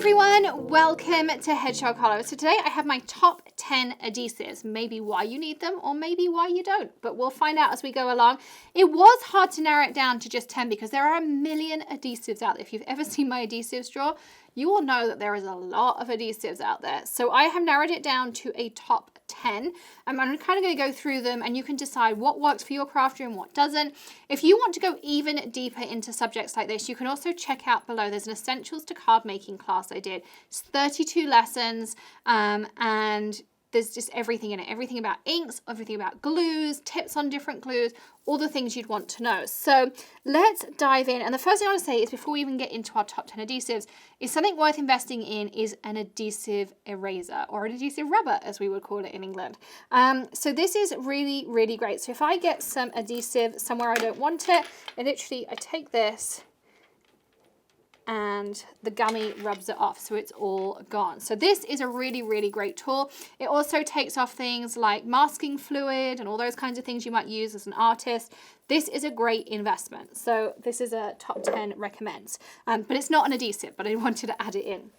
everyone, welcome to Hedgehog Hollow. So today I have my top 10 adhesives, maybe why you need them or maybe why you don't, but we'll find out as we go along. It was hard to narrow it down to just 10 because there are a million adhesives out there. If you've ever seen my adhesives drawer, you will know that there is a lot of adhesives out there. So I have narrowed it down to a top 10. I'm kind of going to go through them and you can decide what works for your craft room, what doesn't. If you want to go even deeper into subjects like this, you can also check out below. There's an Essentials to Card Making class I did. It's 32 lessons and there's just everything in it. Everything about inks, everything about glues, tips on different glues, all the things you'd want to know. So let's dive in. And the first thing I want to say is before we even get into our top 10 adhesives is something worth investing in is an adhesive eraser or an adhesive rubber as we would call it in England. So this is really, really great. So if I get some adhesive somewhere I don't want it, I take this and the gummy rubs it off so it's all gone. So this is a really, really great tool. It also takes off things like masking fluid and all those kinds of things you might use as an artist. This is a great investment. So this is a top 10 recommends, but it's not an adhesive, but I wanted to add it in.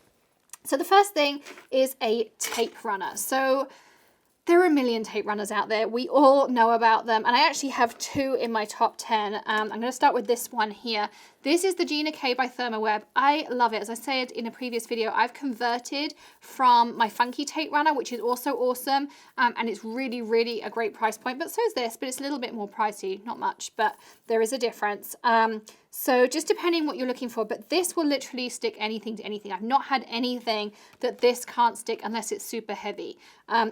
So the first thing is a tape runner. So there are a million tape runners out there. We all know about them. And I actually have two in my top 10. I'm going to start with this one here. This is the Gina K by Therm. I love it. As I said in a previous video, I've converted from my funky tape runner, which is also awesome. And it's really, really a great price point, but so is this, but it's a little bit more pricey, not much, but there is a difference. So just depending what you're looking for, but this will literally stick anything to anything. I've not had anything that this can't stick unless it's super heavy.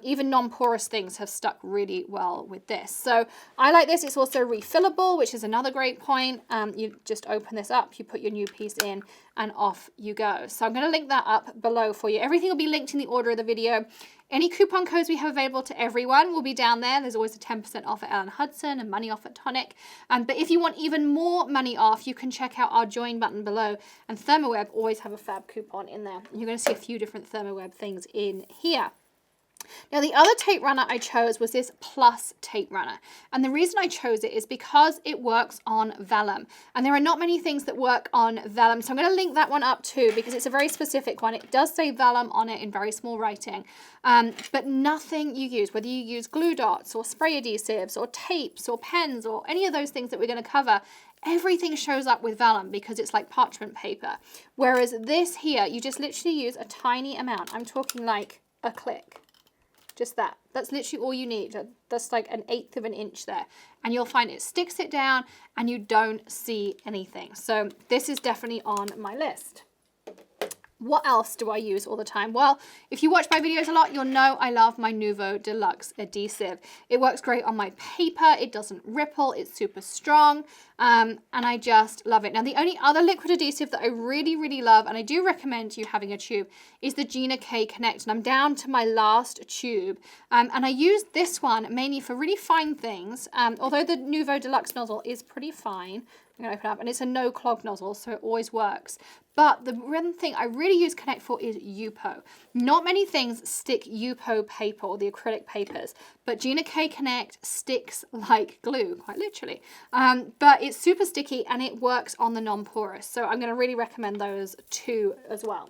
Even non-porous things have stuck really well with this. So I like this. It's also refillable, which is another great point. You just open this up, you put your new piece in and off you go. So I'm going to link that up below for you. Everything will be linked in the order of the video. Any coupon codes we have available to everyone will be down there. There's always a 10% off at Ellen Hudson and money off at Tonic. But if you want even more money off, you can check out our join button below. And Thermoweb always have a fab coupon in there. You're going to see a few different Thermoweb things in here. Now the other tape runner I chose was this Plus tape runner. And the reason I chose it is because it works on vellum. And there are not many things that work on vellum. So I'm going to link that one up too because it's a very specific one. It does say vellum on it in very small writing. But nothing you use, whether you use glue dots or spray adhesives or tapes or pens or any of those things that we're going to cover, everything shows up with vellum because it's like parchment paper. Whereas this here, you just literally use a tiny amount. I'm talking like a click. Just that. That's literally all you need. That's like 1/8 of an inch there. And you'll find it sticks it down and you don't see anything. So this is definitely on my list. What else do I use all the time? Well, if you watch my videos a lot, you'll know I love my Nuvo Deluxe adhesive. It works great on my paper. It doesn't ripple. It's super strong. And I just love it. Now, the only other liquid adhesive that I really, really love, and I do recommend you having a tube, is the Gina K Connect. And I'm down to my last tube. And I use this one mainly for really fine things. Although the Nuvo Deluxe nozzle is pretty fine. I'm going to open up, and it's a no clog nozzle, so it always works. But the one thing I really use Connect for is UPO. Not many things stick UPO paper or the acrylic papers, but Gina K Connect sticks like glue, quite literally. But it's super sticky and it works on the non-porous. So I'm going to really recommend those two as well.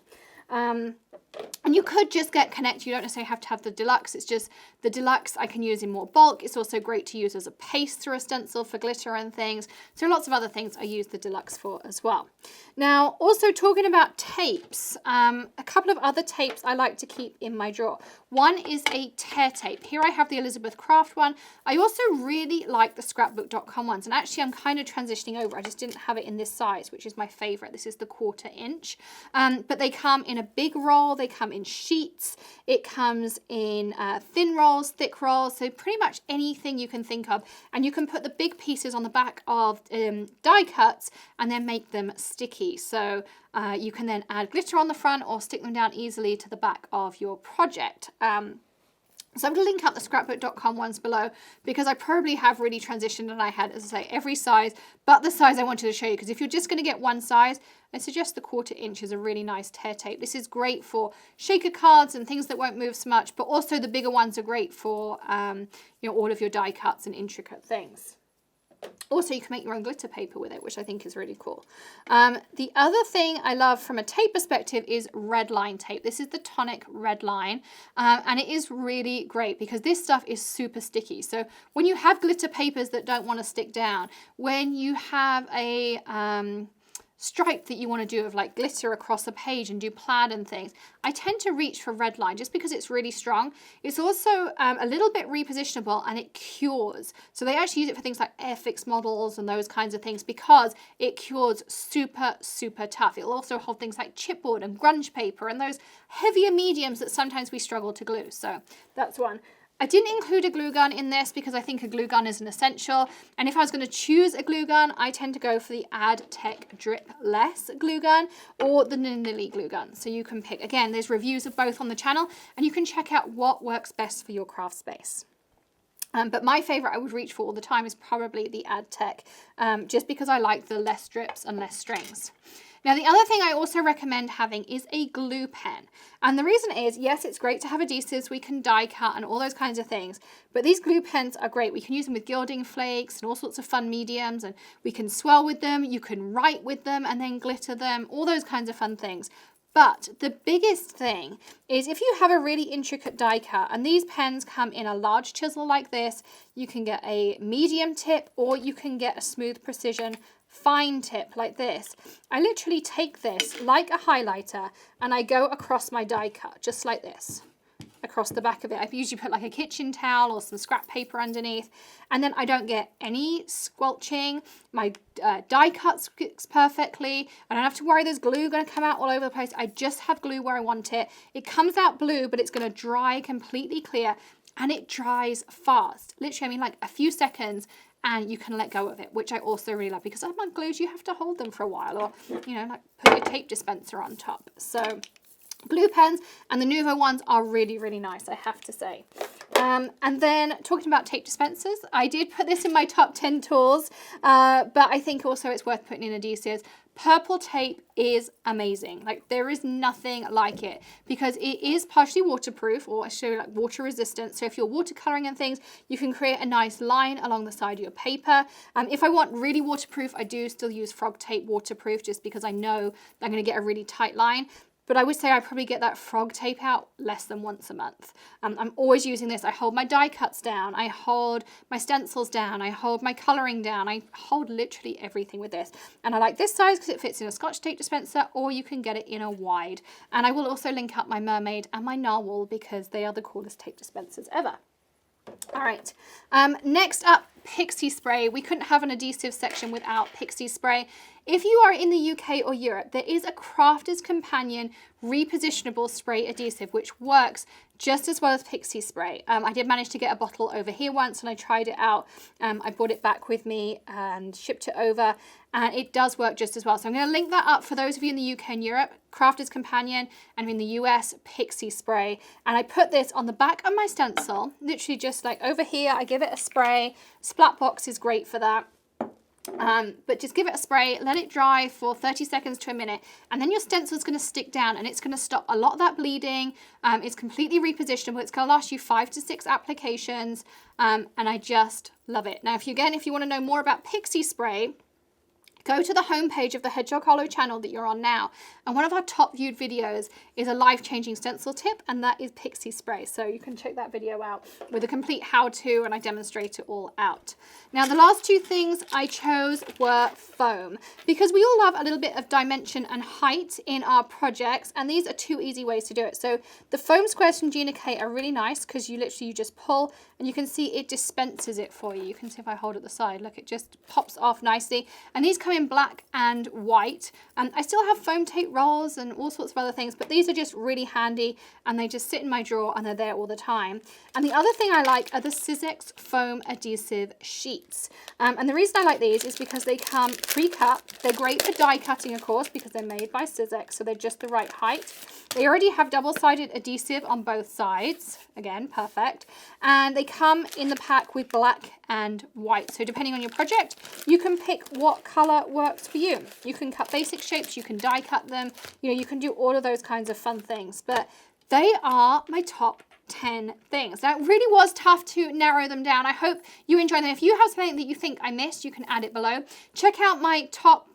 And you could just get Connect. You don't necessarily have to have the Deluxe. It's just the Deluxe I can use in more bulk. It's also great to use as a paste through a stencil for glitter and things. So lots of other things I use the Deluxe for as well. Now, also talking about tapes, a couple of other tapes I like to keep in my drawer. One is a tear tape. Here I have the Elizabeth Craft one. I also really like the scrapbook.com ones. And actually I'm kind of transitioning over. I just didn't have it in this size, which is my favorite. This is the 1/4 inch. But they come in a big roll. They come in sheets. It comes in thin rolls, thick rolls, so pretty much anything you can think of. And you can put the big pieces on the back of die cuts and then make them sticky. So you can then add glitter on the front or stick them down easily to the back of your project. So I'm going to link up the scrapbook.com ones below because I probably have really transitioned and I had, as I say, every size but the size I wanted to show you, because if you're just going to get one size, I suggest the 1/4 inch is a really nice tear tape. This is great for shaker cards and things that won't move so much, but also the bigger ones are great for all of your die cuts and intricate things. Also, you can make your own glitter paper with it, which I think is really cool. The other thing I love from a tape perspective is Redline tape. This is the Tonic Redline, and it is really great because this stuff is super sticky. So when you have glitter papers that don't want to stick down, when you have a stripe that you want to do of like glitter across a page and do plaid and things, I tend to reach for Redline just because it's really strong. It's also a little bit repositionable and it cures. So they actually use it for things like Airfix models and those kinds of things because it cures super, super tough. It'll also hold things like chipboard and grunge paper and those heavier mediums that sometimes we struggle to glue. So that's one. I didn't include a glue gun in this because I think a glue gun is an essential. And if I was going to choose a glue gun, I tend to go for the AdTech Drip-less glue gun or the Nilly glue gun. So you can pick, again, there's reviews of both on the channel and you can check out what works best for your craft space. But my favorite I would reach for all the time is probably the AdTech, just because I like the less drips and less strings. Now, the other thing I also recommend having is a glue pen. And the reason is, yes, it's great to have adhesives, we can die cut and all those kinds of things, but these glue pens are great. We can use them with gilding flakes and all sorts of fun mediums, and we can swirl with them, you can write with them and then glitter them, all those kinds of fun things. But the biggest thing is if you have a really intricate die cut, and these pens come in a large chisel like this, you can get a medium tip or you can get a smooth precision fine tip like this. I literally take this like a highlighter and I go across my die cut just like this, across the back of it. I usually put like a kitchen towel or some scrap paper underneath, and then I don't get any squelching. My die cut sticks perfectly. I don't have to worry there's glue going to come out all over the place. I just have glue where I want it. It comes out blue, but it's going to dry completely clear, and it dries fast. Literally, I mean like a few seconds, and you can let go of it, which I also really love because unlike glues, you have to hold them for a while, or, you know, like put your tape dispenser on top. So glue pens and the Nuvo ones are really, really nice, I have to say. And then talking about tape dispensers, I did put this in my top 10 tools, but I think also it's worth putting in adhesives. Purple tape is amazing. Like, there is nothing like it because it is partially waterproof, or I show you, like, water resistant. So if you're watercoloring and things, you can create a nice line along the side of your paper. If I want really waterproof, I do still use frog tape waterproof just because I know I'm going to get a really tight line. But I would say I probably get that frog tape out less than once a month. I'm always using this. I hold my die cuts down. I hold my stencils down. I hold my coloring down. I hold literally everything with this. And I like this size because it fits in a Scotch tape dispenser, or you can get it in a wide. And I will also link up my Mermaid and my Narwhal because they are the coolest tape dispensers ever. All right, next up, Pixie spray. We couldn't have an adhesive section without Pixie spray. If you are in the UK or Europe, there is a Crafter's Companion repositionable spray adhesive, which works just as well as Pixie spray. I did manage to get a bottle over here once and I tried it out. I brought it back with me and shipped it over, and it does work just as well. So I'm going to link that up for those of you in the UK and Europe, Crafter's Companion, and in the US, Pixie spray. And I put this on the back of my stencil, literally just like over here. I give it a spray. Splat box is great for that. But just give it a spray, let it dry for 30 seconds to a minute, and then your stencil is going to stick down and it's going to stop a lot of that bleeding. It's completely repositionable. It's going to last you 5 to 6 applications, and I just love it. Now, if you want to know more about Pixie spray, go to the homepage of the Hedgehog Hollow channel that you're on now, and one of our top viewed videos is a life-changing stencil tip, and that is Pixie spray. So you can check that video out with a complete how-to, and I demonstrate it all out. Now, the last two things I chose were foam, because we all love a little bit of dimension and height in our projects, and these are 2 easy ways to do it. So the foam squares from Gina are really nice because you just pull, and you can see it dispenses it for you. You can see if I hold at the side, look, it just pops off nicely. And these come in black and white. I still have foam tape rolls and all sorts of other things, but these are just really handy, and they just sit in my drawer and they're there all the time. And the other thing I like are the Sizzix foam adhesive sheets. And the reason I like these is because they come pre-cut. They're great for die cutting, of course, because they're made by Sizzix, so they're just the right height. They already have double-sided adhesive on both sides. Again, perfect. And they come in the pack with black and white. So depending on your project, you can pick what color works for you. You can cut basic shapes, you can die cut them, you can do all of those kinds of fun things. But they are my top 10 things. Now, it really was tough to narrow them down. I hope you enjoyed them. If you have something that you think I missed, you can add it below. Check out my top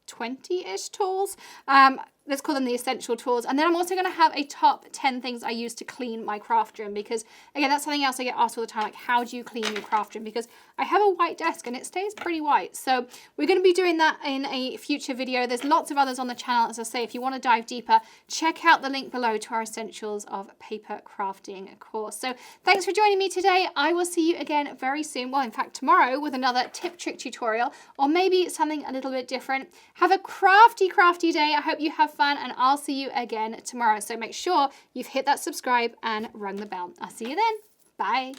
20-ish tools. Let's call them the essential tools. And then I'm also going to have a top 10 things I use to clean my craft room, because again, that's something else I get asked all the time, like how do you clean your craft room? Because I have a white desk and it stays pretty white. So we're going to be doing that in a future video. There's lots of others on the channel. As I say, if you want to dive deeper, check out the link below to our Essentials of Paper Crafting course. So thanks for joining me today. I will see you again very soon. Well, in fact, tomorrow with another tip trick tutorial, or maybe something a little bit different. Have a crafty day. I hope you have fun, and I'll see you again tomorrow. So make sure you've hit that subscribe and rung the bell. I'll see you then. Bye.